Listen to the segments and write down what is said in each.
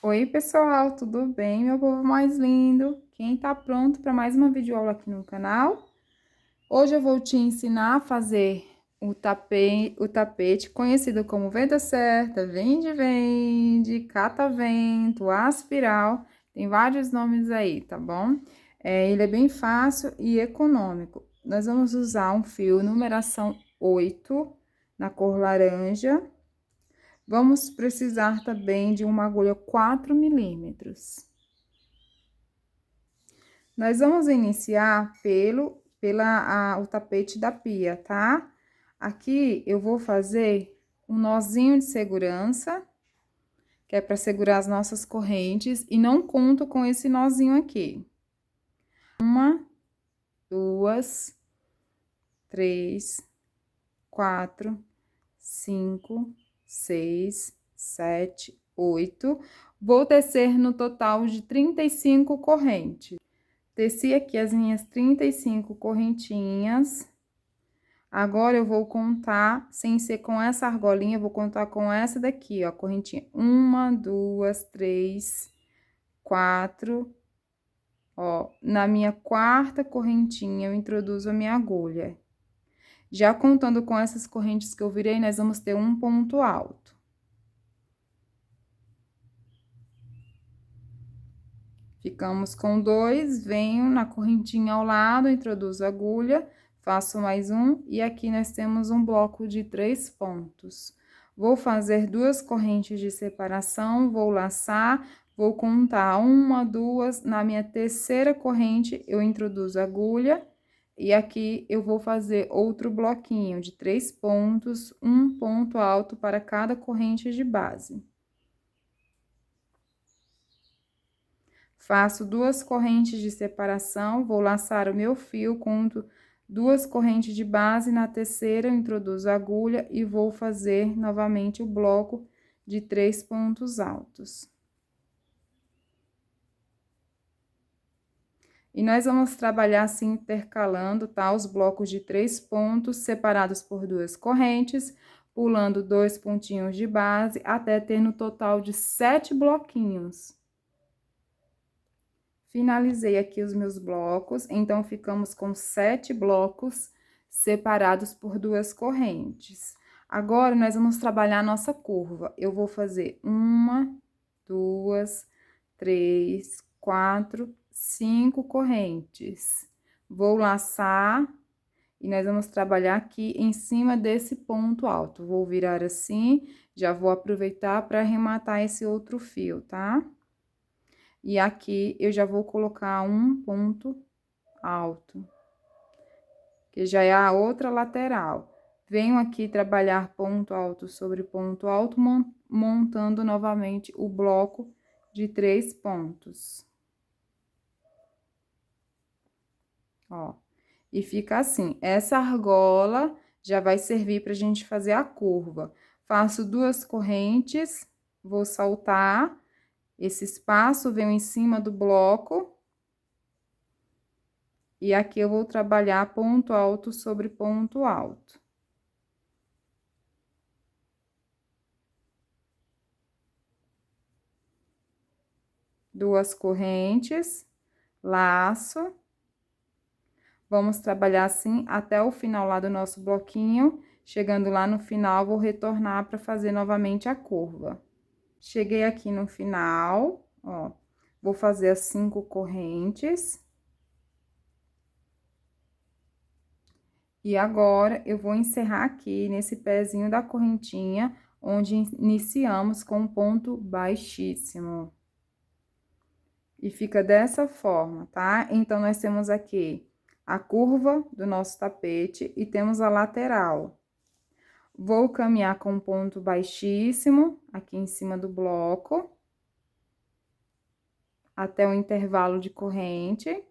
Oi, pessoal, tudo bem, meu povo mais lindo? Quem tá pronto para mais uma videoaula aqui no canal? Hoje eu vou te ensinar a fazer o tapete conhecido como venda certa, vende, catavento, aspiral, tem vários nomes aí, tá bom? Ele é bem fácil e econômico. Nós vamos usar um fio numeração 8 na cor laranja. Vamos precisar também de uma agulha 4 milímetros. Nós vamos iniciar o tapete da pia, tá? Aqui eu vou fazer um nozinho de segurança, que é para segurar as nossas correntes, e não conto com esse nozinho aqui. 1, 2, 3, 4, 5, 6, 7, 8. Vou tecer no total de 35 correntes. Teci aqui as minhas 35 correntinhas. Agora, eu vou contar, sem ser com essa argolinha, eu vou contar com essa daqui, ó, correntinha. 1, 2, 3, 4. Ó, na minha quarta correntinha, eu introduzo a minha agulha. Já contando com essas correntes que eu virei, nós vamos ter um ponto alto. Ficamos com 2, venho na correntinha ao lado, introduzo a agulha, faço mais um, e aqui nós temos um bloco de 3 pontos. Vou fazer 2 correntes de separação, vou laçar, vou contar 1, 2, na minha terceira corrente eu introduzo a agulha, e aqui eu vou fazer outro bloquinho de 3 pontos, um ponto alto para cada corrente de base. Faço 2 correntes de separação, vou laçar o meu fio, conto 2 correntes de base, na terceira eu introduzo a agulha e vou fazer novamente o bloco de 3 pontos altos. E nós vamos trabalhar assim, intercalando, tá? Os blocos de 3 pontos, separados por 2 correntes, pulando 2 pontinhos de base, até ter no total de 7 bloquinhos. Finalizei aqui os meus blocos, então, ficamos com 7 blocos separados por 2 correntes. Agora, nós vamos trabalhar a nossa curva. Eu vou fazer 1, 2, 3, 4, 5 correntes. Vou laçar e nós vamos trabalhar aqui em cima desse ponto alto. Vou virar assim, já vou aproveitar para arrematar esse outro fio, tá? E aqui, eu já vou colocar um ponto alto, que já é a outra lateral. Venho aqui trabalhar ponto alto sobre ponto alto, montando novamente o bloco de 3 pontos. Ó, e fica assim. Essa argola já vai servir pra gente fazer a curva. Faço 2 correntes, vou saltar. Esse espaço venho em cima do bloco. E aqui eu vou trabalhar ponto alto sobre ponto alto. Duas correntes, laço. Vamos trabalhar assim até o final lá do nosso bloquinho. Chegando lá no final, vou retornar para fazer novamente a curva. Cheguei aqui no final, ó, vou fazer as 5 correntes. E agora, eu vou encerrar aqui nesse pezinho da correntinha, onde iniciamos com um ponto baixíssimo. E fica dessa forma, tá? Então, nós temos aqui a curva do nosso tapete e temos a lateral. Vou caminhar com um ponto baixíssimo aqui em cima do bloco, até o intervalo de corrente.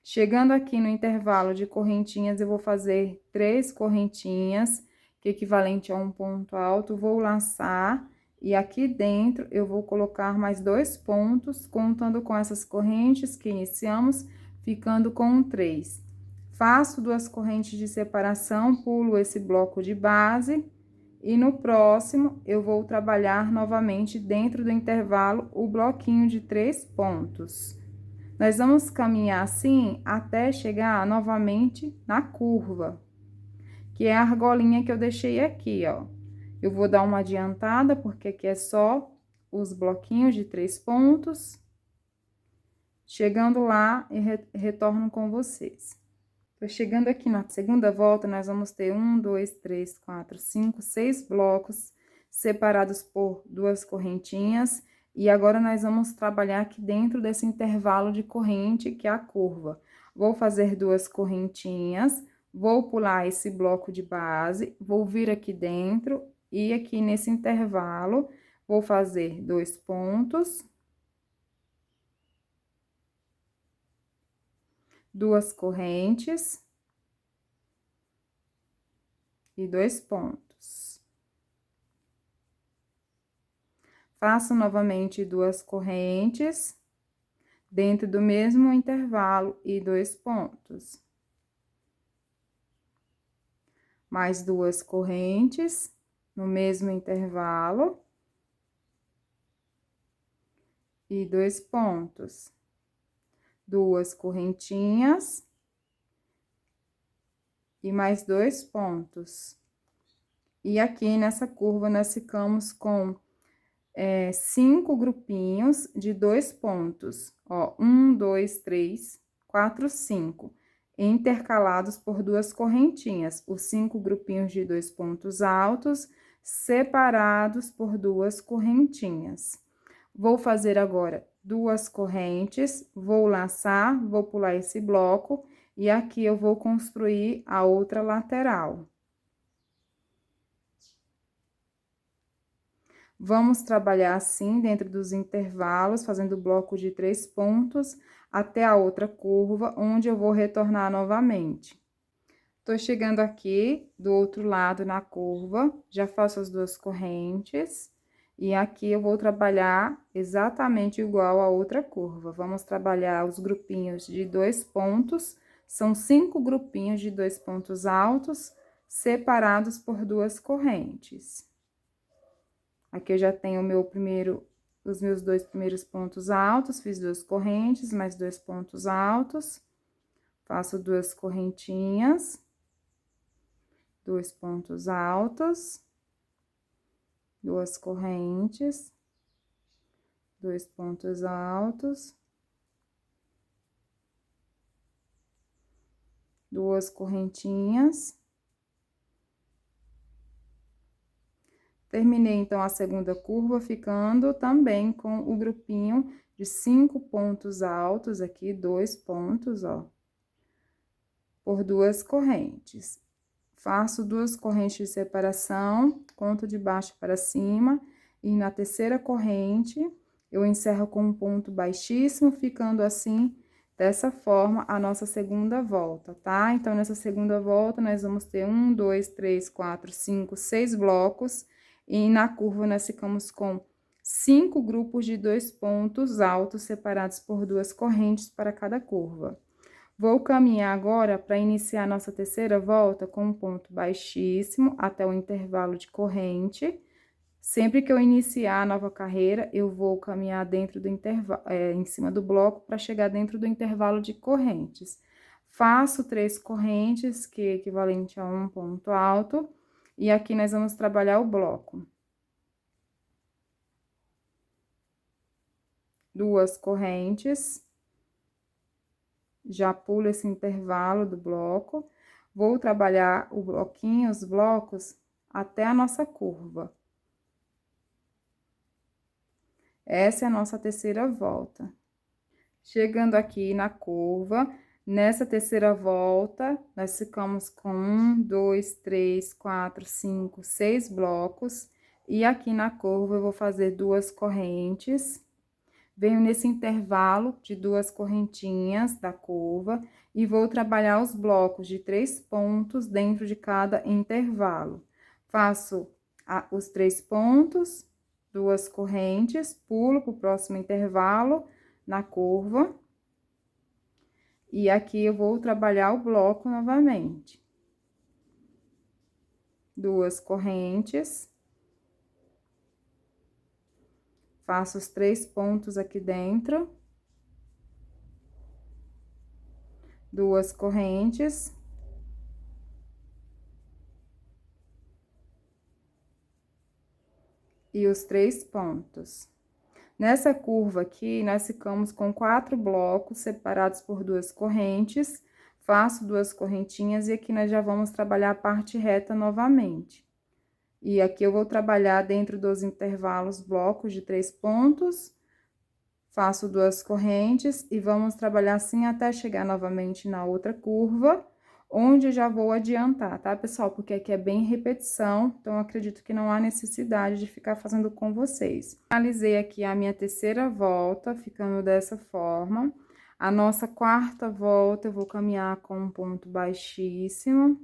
Chegando aqui no intervalo de correntinhas, eu vou fazer 3 correntinhas, que é equivalente a um ponto alto, vou laçar, e aqui dentro eu vou colocar mais 2 pontos, contando com essas correntes que iniciamos, ficando com 3. Faço 2 correntes de separação, pulo esse bloco de base, E no próximo, eu vou trabalhar novamente dentro do intervalo o bloquinho de 3 pontos. Nós vamos caminhar assim até chegar novamente na curva, que é a argolinha que eu deixei aqui, ó. Eu vou dar uma adiantada, porque aqui é só os bloquinhos de 3 pontos. Chegando lá, eu retorno com vocês. Tô chegando aqui na segunda volta, nós vamos ter 1, 2, 3, 4, 5, 6 blocos separados por 2 correntinhas. E agora, nós vamos trabalhar aqui dentro desse intervalo de corrente, que é a curva. Vou fazer 2 correntinhas, vou pular esse bloco de base, vou vir aqui dentro e aqui nesse intervalo, vou fazer 2 pontos. 2 correntes e 2 pontos. Faço novamente 2 correntes dentro do mesmo intervalo e 2 pontos. Mais 2 correntes no mesmo intervalo e 2 pontos. 2 correntinhas e mais 2 pontos. E aqui nessa curva, nós ficamos com 5 grupinhos de 2 pontos, ó, 1, 2, 3, 4, 5, intercalados por 2 correntinhas, os 5 grupinhos de 2 pontos altos, separados por 2 correntinhas. Vou fazer agora 2 correntes, vou laçar, vou pular esse bloco, e aqui eu vou construir a outra lateral. Vamos trabalhar assim, dentro dos intervalos, fazendo o bloco de 3 pontos, até a outra curva, onde eu vou retornar novamente. Tô chegando aqui, do outro lado, na curva, já faço as 2 correntes, e aqui eu vou trabalhar exatamente igual a outra curva. Vamos trabalhar os grupinhos de 2 pontos, são 5 grupinhos de 2 pontos altos, separados por 2 correntes. Aqui eu já tenho os meus 2 primeiros pontos altos, fiz 2 correntes, mais 2 pontos altos, faço 2 correntinhas, 2 pontos altos, 2 correntes, 2 pontos altos, 2 correntinhas. Terminei, então, a segunda curva, ficando também com o grupinho de 5 pontos altos, aqui, 2 pontos, ó, por 2 correntes. Faço 2 correntes de separação, conto de baixo para cima, e na terceira corrente, eu encerro com um ponto baixíssimo, ficando assim, dessa forma, a nossa segunda volta, tá? Então, nessa segunda volta, nós vamos ter 1, 2, 3, 4, 5, 6 blocos, e na curva, nós ficamos com 5 grupos de 2 pontos altos, separados por 2 correntes para cada curva. Vou caminhar agora para iniciar a nossa terceira volta com um ponto baixíssimo até o intervalo de corrente. Sempre que eu iniciar a nova carreira, eu vou caminhar dentro do intervalo, em cima do bloco, para chegar dentro do intervalo de correntes. Faço 3 correntes, que é equivalente a um ponto alto, e aqui nós vamos trabalhar o bloco. 2 correntes. Já pulo esse intervalo do bloco, vou trabalhar o bloquinho, os blocos, até a nossa curva. Essa é a nossa terceira volta. Chegando aqui na curva, nessa terceira volta, nós ficamos com 1, 2, 3, 4, 5, 6 blocos, e aqui na curva eu vou fazer 2 correntes. Venho nesse intervalo de 2 correntinhas da curva e vou trabalhar os blocos de 3 pontos dentro de cada intervalo. Faço os 3 pontos, 2 correntes, pulo para o próximo intervalo na curva. E aqui eu vou trabalhar o bloco novamente. 2 correntes. Faço os 3 pontos aqui dentro. 2 correntes. E os 3 pontos. Nessa curva aqui, nós ficamos com 4 blocos separados por 2 correntes. Faço 2 correntinhas e aqui nós já vamos trabalhar a parte reta novamente. E aqui eu vou trabalhar dentro dos intervalos blocos de 3 pontos. Faço 2 correntes e vamos trabalhar assim até chegar novamente na outra curva, onde eu já vou adiantar, tá, pessoal? Porque aqui é bem repetição, então eu acredito que não há necessidade de ficar fazendo com vocês. Finalizei aqui a minha terceira volta, ficando dessa forma. A nossa quarta volta, eu vou caminhar com um ponto baixíssimo.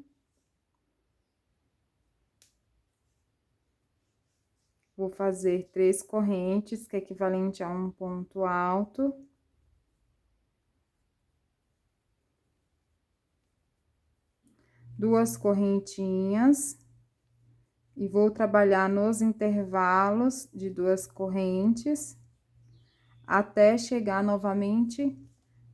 Vou fazer 3 correntes, que é equivalente a um ponto alto. Duas correntinhas. E vou trabalhar nos intervalos de 2 correntes, até chegar novamente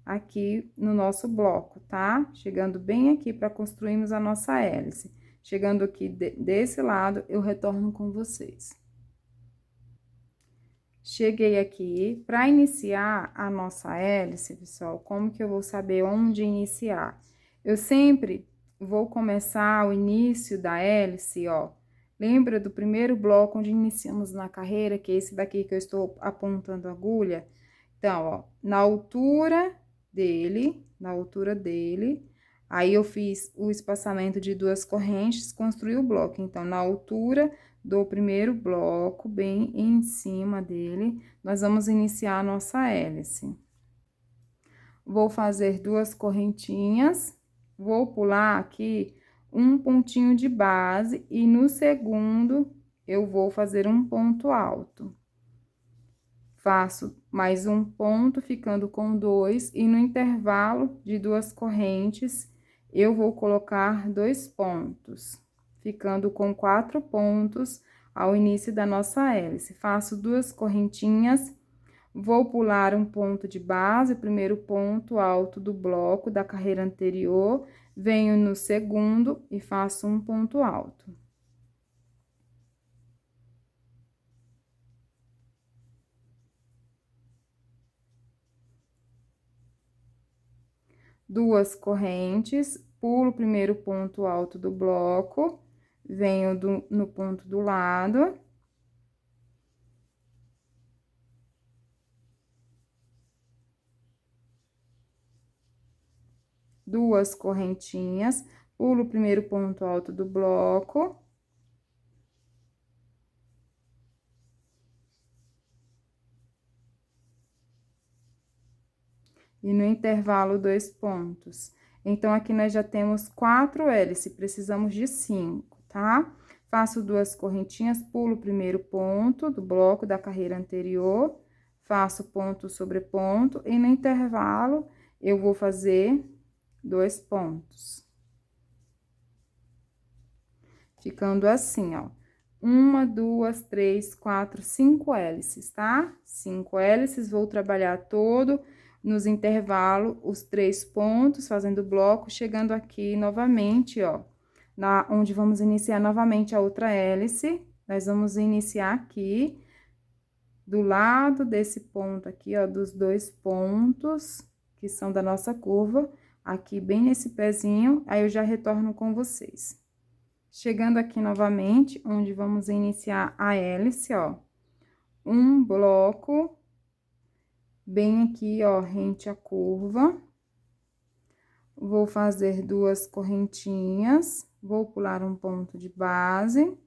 aqui no nosso bloco, tá? Chegando bem aqui para construirmos a nossa hélice. Chegando aqui desse lado, eu retorno com vocês. Cheguei aqui, para iniciar a nossa hélice, pessoal, como que eu vou saber onde iniciar? Eu sempre vou começar o início da hélice, ó. Lembra do primeiro bloco onde iniciamos na carreira, que é esse daqui que eu estou apontando a agulha? Então, ó, na altura dele, aí eu fiz o espaçamento de 2 correntes, construí o bloco. Então, na altura do primeiro bloco, bem em cima dele, nós vamos iniciar a nossa hélice. Vou fazer 2 correntinhas, vou pular aqui um pontinho de base e no segundo eu vou fazer um ponto alto. Faço mais um ponto, ficando com 2, e no intervalo de 2 correntes, eu vou colocar 2 pontos, ficando com 4 pontos ao início da nossa hélice. Faço 2 correntinhas, vou pular um ponto de base, o primeiro ponto alto do bloco da carreira anterior, venho no segundo e faço um ponto alto. Duas correntes, pulo o primeiro ponto alto do bloco, venho no ponto do lado. Duas correntinhas, pulo o primeiro ponto alto do bloco. E no intervalo, 2 pontos. Então, aqui nós já temos 4 hélices, precisamos de 5, tá? Faço 2 correntinhas, pulo o primeiro ponto do bloco da carreira anterior, faço ponto sobre ponto, e no intervalo, eu vou fazer 2 pontos. Ficando assim, ó. 1, 2, 3, 4, 5 hélices, tá? 5 hélices, vou trabalhar todo nos intervalos, os 3 pontos, fazendo bloco, chegando aqui novamente, ó, onde vamos iniciar novamente a outra hélice. Nós vamos iniciar aqui, do lado desse ponto aqui, ó, dos 2 pontos, que são da nossa curva, aqui bem nesse pezinho, aí eu já retorno com vocês. Chegando aqui novamente, onde vamos iniciar a hélice, ó, um bloco, bem aqui, ó, rente à curva. Vou fazer 2 correntinhas, vou pular um ponto de base.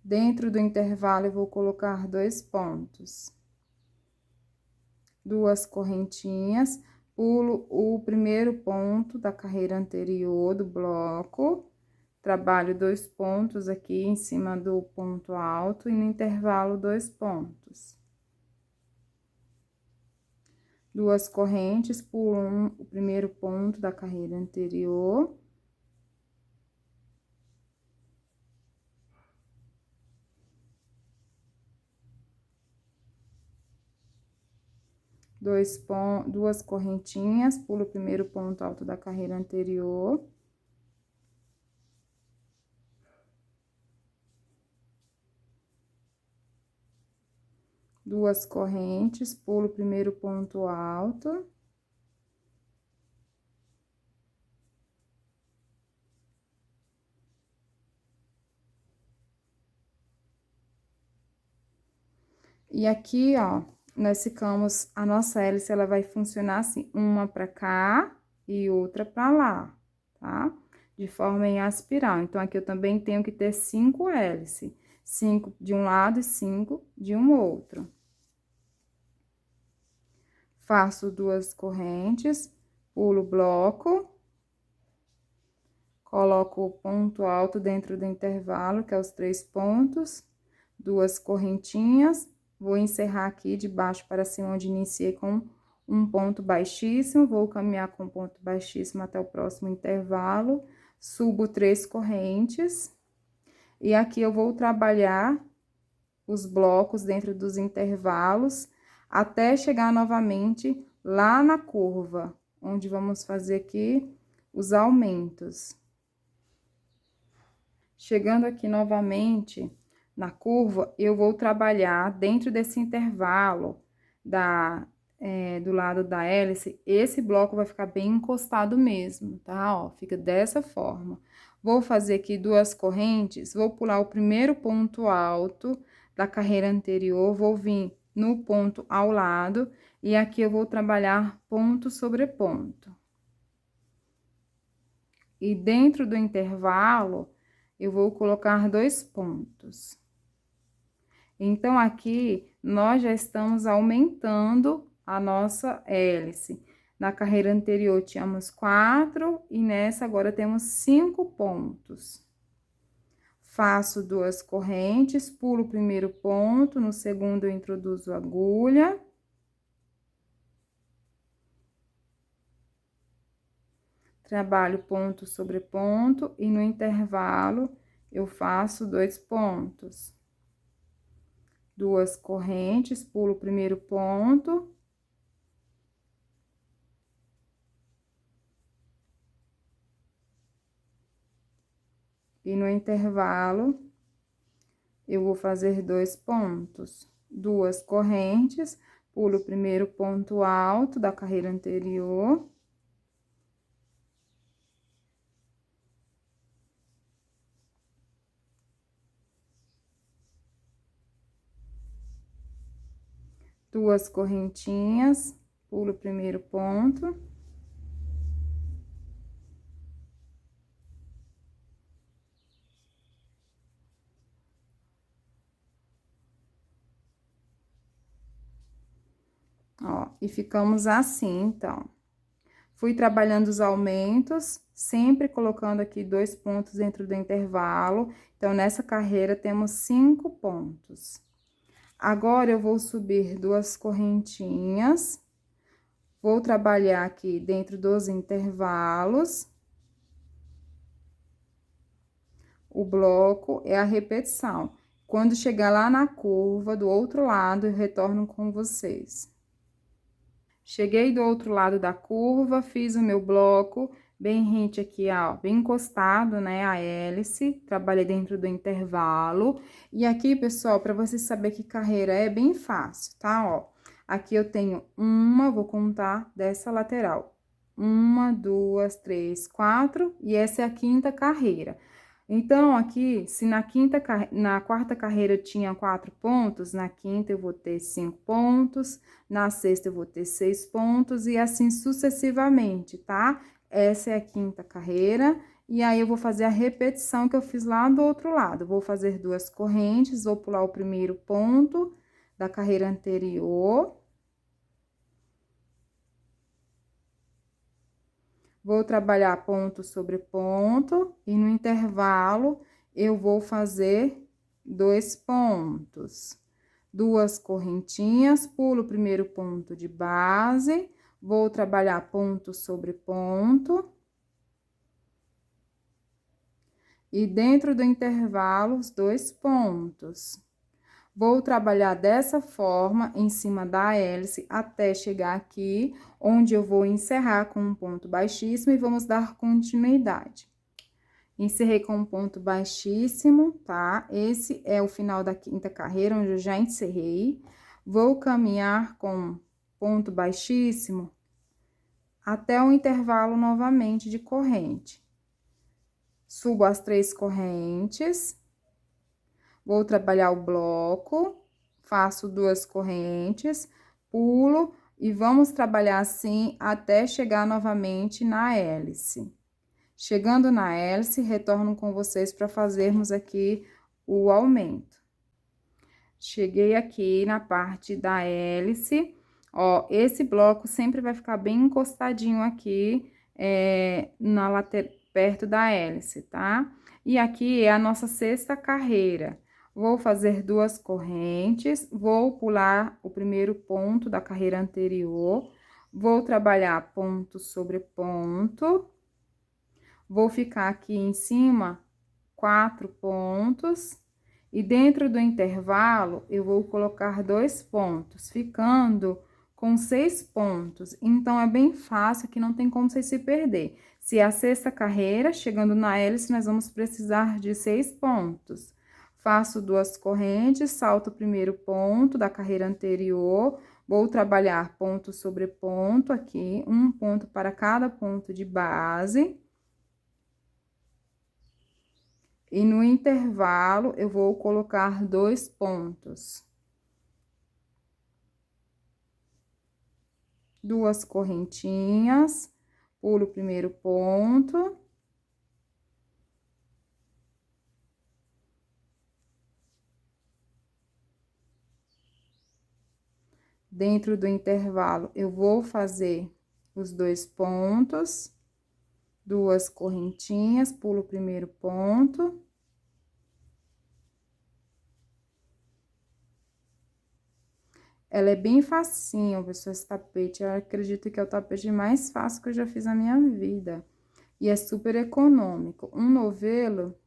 Dentro do intervalo, eu vou colocar 2 pontos. 2 correntinhas, pulo o primeiro ponto da carreira anterior do bloco. Trabalho 2 pontos aqui em cima do ponto alto e no intervalo 2 pontos. 2 correntes, pulo o primeiro ponto da carreira anterior. Duas correntinhas, pulo o primeiro ponto alto da carreira anterior. Duas correntes, pulo o primeiro ponto alto. E aqui, ó, nós ficamos, a nossa hélice, ela vai funcionar assim, uma pra cá e outra pra lá, tá? De forma em espiral. Então, aqui eu também tenho que ter 5 hélices. 5 de um lado e 5 de um outro. Faço 2 correntes, pulo o bloco, coloco o ponto alto dentro do intervalo, que é os 3 pontos, 2 correntinhas, vou encerrar aqui de baixo para cima, onde iniciei com um ponto baixíssimo, vou caminhar com ponto baixíssimo até o próximo intervalo, subo 3 correntes, e aqui eu vou trabalhar os blocos dentro dos intervalos, até chegar novamente lá na curva, onde vamos fazer aqui os aumentos. Chegando aqui novamente na curva, eu vou trabalhar dentro desse intervalo do lado da hélice, esse bloco vai ficar bem encostado mesmo, tá? Ó, fica dessa forma. Vou fazer aqui 2 correntes, vou pular o primeiro ponto alto da carreira anterior, vou vir no ponto ao lado, e aqui eu vou trabalhar ponto sobre ponto. E dentro do intervalo, eu vou colocar 2 pontos. Então, aqui, nós já estamos aumentando a nossa hélice. Na carreira anterior, tínhamos 4, e nessa agora temos 5 pontos. Faço 2 correntes, pulo o primeiro ponto, no segundo eu introduzo a agulha. Trabalho ponto sobre ponto, e no intervalo, eu faço 2 pontos. 2 correntes, pulo o primeiro ponto. E no intervalo, eu vou fazer 2 pontos. 2 correntes, pulo o primeiro ponto alto da carreira anterior. Duas correntinhas, pulo o primeiro ponto. Ó, e ficamos assim, então. Fui trabalhando os aumentos, sempre colocando aqui 2 pontos dentro do intervalo. Então, nessa carreira, temos 5 pontos. Agora, eu vou subir 2 correntinhas. Vou trabalhar aqui dentro dos intervalos. O bloco é a repetição. Quando chegar lá na curva, do outro lado, eu retorno com vocês. Cheguei do outro lado da curva, fiz o meu bloco bem rente aqui, ó, bem encostado, né, a hélice, trabalhei dentro do intervalo. E aqui, pessoal, para vocês saberem que carreira é bem fácil, tá, ó. Aqui eu tenho vou contar dessa lateral. 1, 2, 3, 4, e essa é a 5ª carreira. Então, aqui, se na quarta carreira tinha 4 pontos, na quinta eu vou ter 5 pontos, na sexta eu vou ter 6 pontos, e assim sucessivamente, tá? Essa é a 5ª carreira, e aí eu vou fazer a repetição que eu fiz lá do outro lado. Vou fazer 2 correntes, vou pular o primeiro ponto da carreira anterior. Vou trabalhar ponto sobre ponto, e no intervalo, eu vou fazer 2 pontos. 2 correntinhas, pulo o primeiro ponto de base, vou trabalhar ponto sobre ponto. E dentro do intervalo, os 2 pontos. Vou trabalhar dessa forma em cima da hélice até chegar aqui, onde eu vou encerrar com um ponto baixíssimo e vamos dar continuidade. Encerrei com um ponto baixíssimo, tá? Esse é o final da 5ª carreira, onde eu já encerrei. Vou caminhar com ponto baixíssimo até o intervalo novamente de corrente. Subo as 3 correntes. Vou trabalhar o bloco, faço 2 correntes, pulo e vamos trabalhar assim até chegar novamente na hélice. Chegando na hélice, retorno com vocês para fazermos aqui o aumento. Cheguei aqui na parte da hélice, ó, esse bloco sempre vai ficar bem encostadinho aqui, na lateral, perto da hélice, tá? E aqui é a nossa 6ª carreira. Vou fazer 2 correntes, vou pular o primeiro ponto da carreira anterior, vou trabalhar ponto sobre ponto, vou ficar aqui em cima 4 pontos, e dentro do intervalo eu vou colocar 2 pontos, ficando com 6 pontos. Então, é bem fácil, que não tem como vocês se perder. Se é a 6ª carreira, chegando na hélice, nós vamos precisar de 6 pontos. Faço 2 correntes, salto o primeiro ponto da carreira anterior, vou trabalhar ponto sobre ponto aqui, um ponto para cada ponto de base. E no intervalo, eu vou colocar 2 pontos. 2 correntinhas, pulo o primeiro ponto. Dentro do intervalo, eu vou fazer os 2 pontos, 2 correntinhas, pulo o primeiro ponto. Ela é bem facinho, pessoal, esse tapete. Eu acredito que é o tapete mais fácil que eu já fiz na minha vida. E é super econômico. Um novelo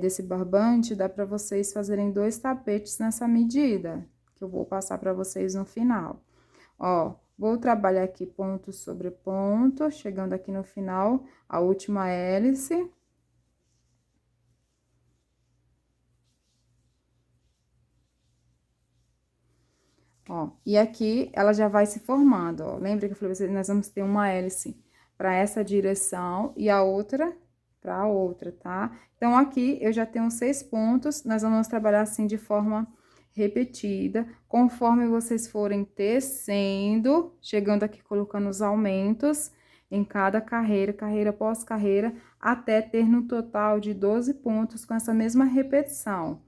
desse barbante dá para vocês fazerem 2 tapetes nessa medida, que eu vou passar para vocês no final. Ó, vou trabalhar aqui ponto sobre ponto, chegando aqui no final, a última hélice. Ó, e aqui ela já vai se formando, ó. Lembra que eu falei pra vocês, nós vamos ter uma hélice para essa direção e a outra para a outra, tá? Então, aqui eu já tenho 6 pontos, nós vamos trabalhar assim de forma repetida, conforme vocês forem tecendo, chegando aqui colocando os aumentos em cada carreira, carreira após carreira, até ter no total de 12 pontos com essa mesma repetição.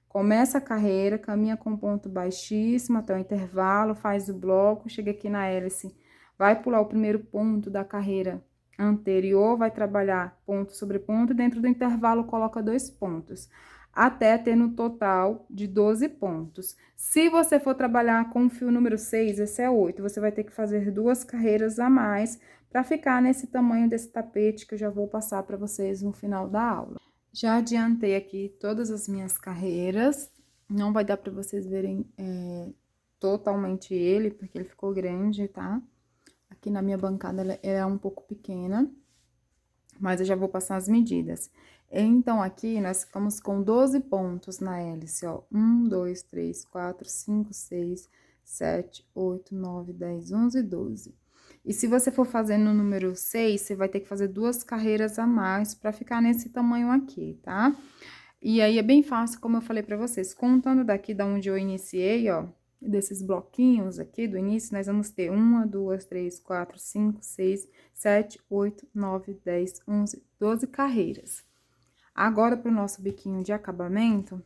Começa a carreira, caminha com ponto baixíssimo até o intervalo, faz o bloco, chega aqui na hélice, vai pular o primeiro ponto da carreira anterior, vai trabalhar ponto sobre ponto, dentro do intervalo coloca 2 pontos, até ter no total de 12 pontos. Se você for trabalhar com o fio número 6, esse é 8, você vai ter que fazer 2 carreiras a mais para ficar nesse tamanho desse tapete que eu já vou passar para vocês no final da aula. Já adiantei aqui todas as minhas carreiras, não vai dar para vocês verem totalmente ele, porque ele ficou grande, tá? Aqui na minha bancada ela é um pouco pequena, mas eu já vou passar as medidas. Então, aqui nós ficamos com 12 pontos na hélice, ó. 1, 2, 3, 4, 5, 6, 7, 8, 9, 10, 11, 12. E se você for fazer no número 6, você vai ter que fazer 2 carreiras a mais para ficar nesse tamanho aqui, tá? E aí, é bem fácil, como eu falei para vocês. Contando daqui da onde eu iniciei, ó, desses bloquinhos aqui do início, nós vamos ter 1, 2, 3, 4, 5, 6, 7, 8, 9, 10, 11, 12 carreiras. Agora, para o nosso biquinho de acabamento,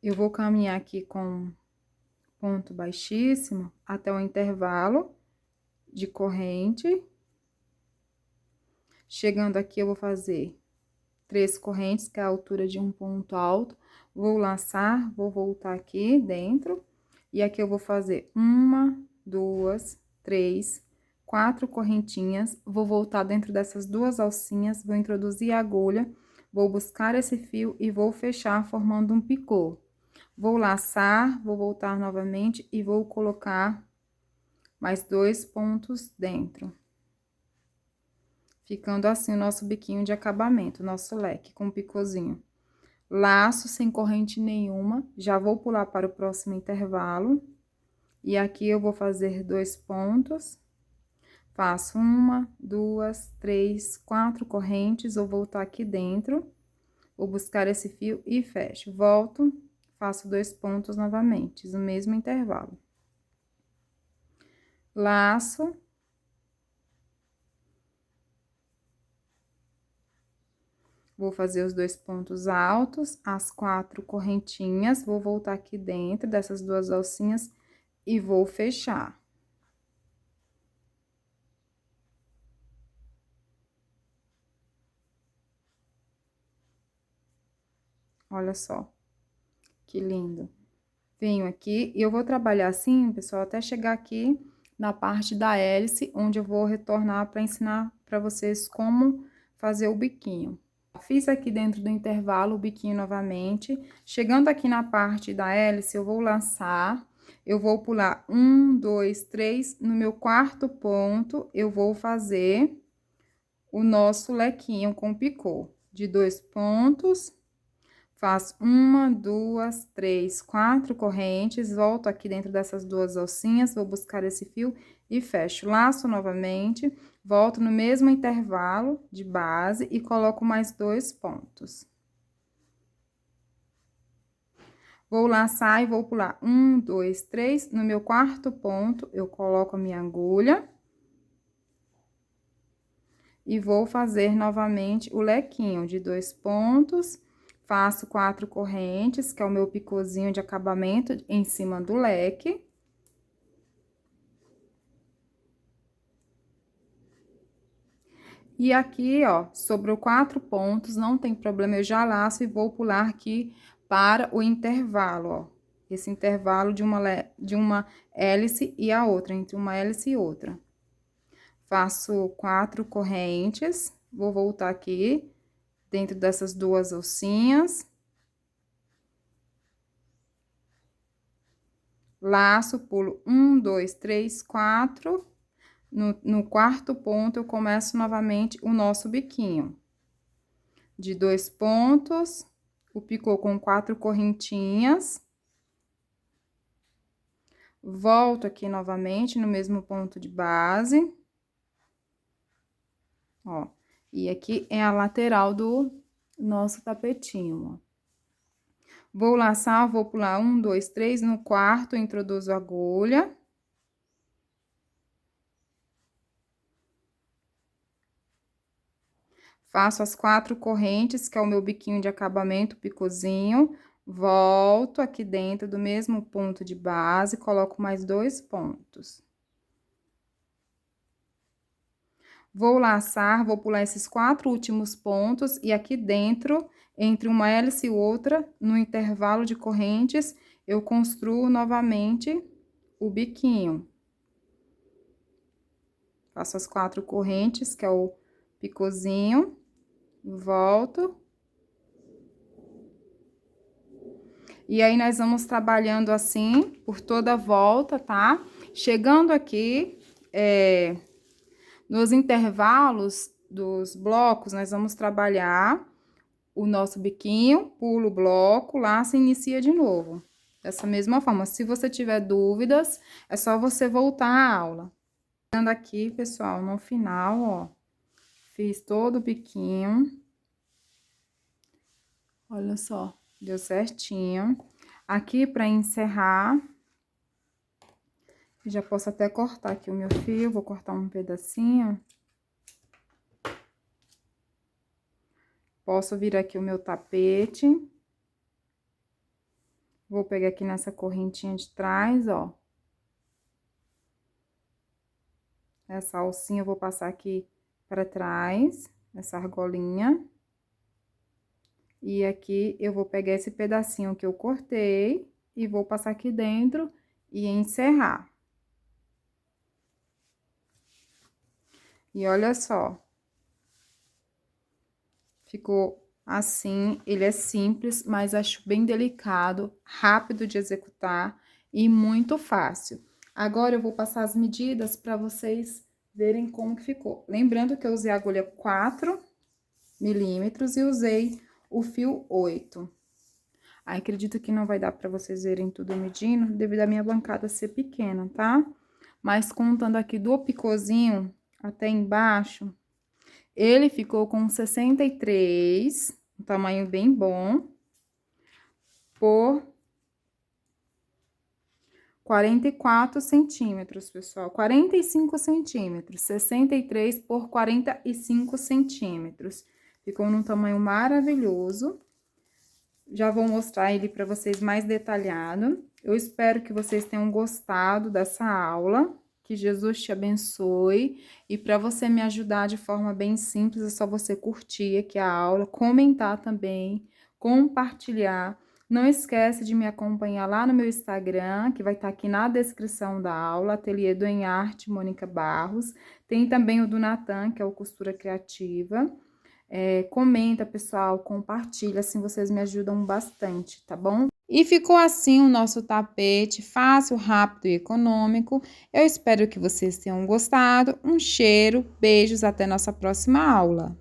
eu vou caminhar aqui com ponto baixíssimo até o intervalo de corrente. Chegando aqui, eu vou fazer 3 correntes, que é a altura de um ponto alto. Vou laçar, vou voltar aqui dentro, E aqui eu vou fazer 1, 2, 3, 4 correntinhas. Vou voltar dentro dessas 2 alcinhas, vou introduzir a agulha, vou buscar esse fio e vou fechar formando um picô. Vou laçar, vou voltar novamente e vou colocar mais 2 pontos dentro. Ficando assim o nosso biquinho de acabamento, nosso leque com picôzinho. Laço sem corrente nenhuma, já vou pular para o próximo intervalo. E aqui eu vou fazer 2 pontos. Faço 1, 2, 3, 4 correntes, vou voltar aqui dentro. Vou buscar esse fio e fecho. Volto, faço 2 pontos novamente, no mesmo intervalo. Laço. Vou fazer os 2 pontos altos, as 4 correntinhas, vou voltar aqui dentro dessas 2 alcinhas e vou fechar. Olha só, que lindo. Venho aqui e eu vou trabalhar assim, pessoal, até chegar aqui na parte da hélice, onde eu vou retornar para ensinar para vocês como fazer o biquinho. Fiz aqui dentro do intervalo o biquinho novamente. Chegando aqui na parte da hélice, eu vou laçar, eu vou pular 1, 2, 3, no meu 4º ponto, eu vou fazer o nosso lequinho com picô de 2 pontos. Faço 1, 2, 3, 4 correntes, volto aqui dentro dessas 2 alcinhas, vou buscar esse fio e fecho. Laço novamente, volto no mesmo intervalo de base e coloco mais 2 pontos. Vou laçar e vou pular 1, 2, 3, no meu 4º ponto, eu coloco a minha agulha. E vou fazer novamente o lequinho de 2 pontos. Faço 4 correntes, que é o meu picôzinho de acabamento em cima do leque. E aqui, ó, sobrou 4 pontos, não tem problema, eu já laço e vou pular aqui para o intervalo, ó. Esse intervalo de uma hélice e a outra, entre uma hélice e outra. Faço 4 correntes, vou voltar aqui dentro dessas 2 alcinhas. Laço, pulo 1, 2, 3, 4. No 4º ponto, eu começo novamente o nosso biquinho. De 2 pontos, o picô com 4 correntinhas. Volto aqui novamente no mesmo ponto de base. Ó, e aqui é a lateral do nosso tapetinho, ó. Vou laçar, vou pular 1, 2, 3, no 4º, introduzo a agulha. Faço as 4 correntes, que é o meu biquinho de acabamento, picôzinho. Volto aqui dentro do mesmo ponto de base, coloco mais 2 pontos. Vou laçar, vou pular esses 4 últimos pontos e aqui dentro, entre uma hélice e outra, no intervalo de correntes, eu construo novamente o biquinho. Faço as 4 correntes, que é o picôzinho, volto. E aí, nós vamos trabalhando assim, por toda a volta, tá? Chegando aqui, nos intervalos dos blocos, nós vamos trabalhar o nosso biquinho, pulo o bloco, laço e inicia de novo. Dessa mesma forma, se você tiver dúvidas, é só você voltar à aula. Chegando aqui, pessoal, no final, ó, fiz todo o biquinho. Olha só, deu certinho. Aqui, para encerrar, já posso até cortar aqui o meu fio, vou cortar um pedacinho. Posso vir aqui o meu tapete. Vou pegar aqui nessa correntinha de trás, ó. Essa alcinha eu vou passar aqui para trás, essa argolinha. E aqui eu vou pegar esse pedacinho que eu cortei e vou passar aqui dentro e encerrar. E olha só. Ficou assim, ele é simples, mas acho bem delicado, rápido de executar e muito fácil. Agora eu vou passar as medidas para vocês verem como que ficou. Lembrando que eu usei a agulha 4 milímetros e usei o fio 8. Aí, acredito que não vai dar para vocês verem tudo medindo, devido à minha bancada ser pequena, tá? Mas contando aqui do picôzinho até embaixo, ele ficou com 63, um tamanho bem bom, por 44 centímetros, pessoal. 45 centímetros, 63 por 45 centímetros. Ficou num tamanho maravilhoso. Já vou mostrar ele para vocês mais detalhado. Eu espero que vocês tenham gostado dessa aula. Que Jesus te abençoe. E para você me ajudar de forma bem simples, é só você curtir aqui a aula, comentar também, compartilhar. Não esquece de me acompanhar lá no meu Instagram, que vai estar aqui na descrição da aula, Ateliê do Em Arte, Mônica Barros. Tem também o do Natan, que é o Costura Criativa. Comenta, pessoal, compartilha, assim vocês me ajudam bastante, tá bom? E ficou assim o nosso tapete, fácil, rápido e econômico. Eu espero que vocês tenham gostado. Um cheiro, beijos, até nossa próxima aula.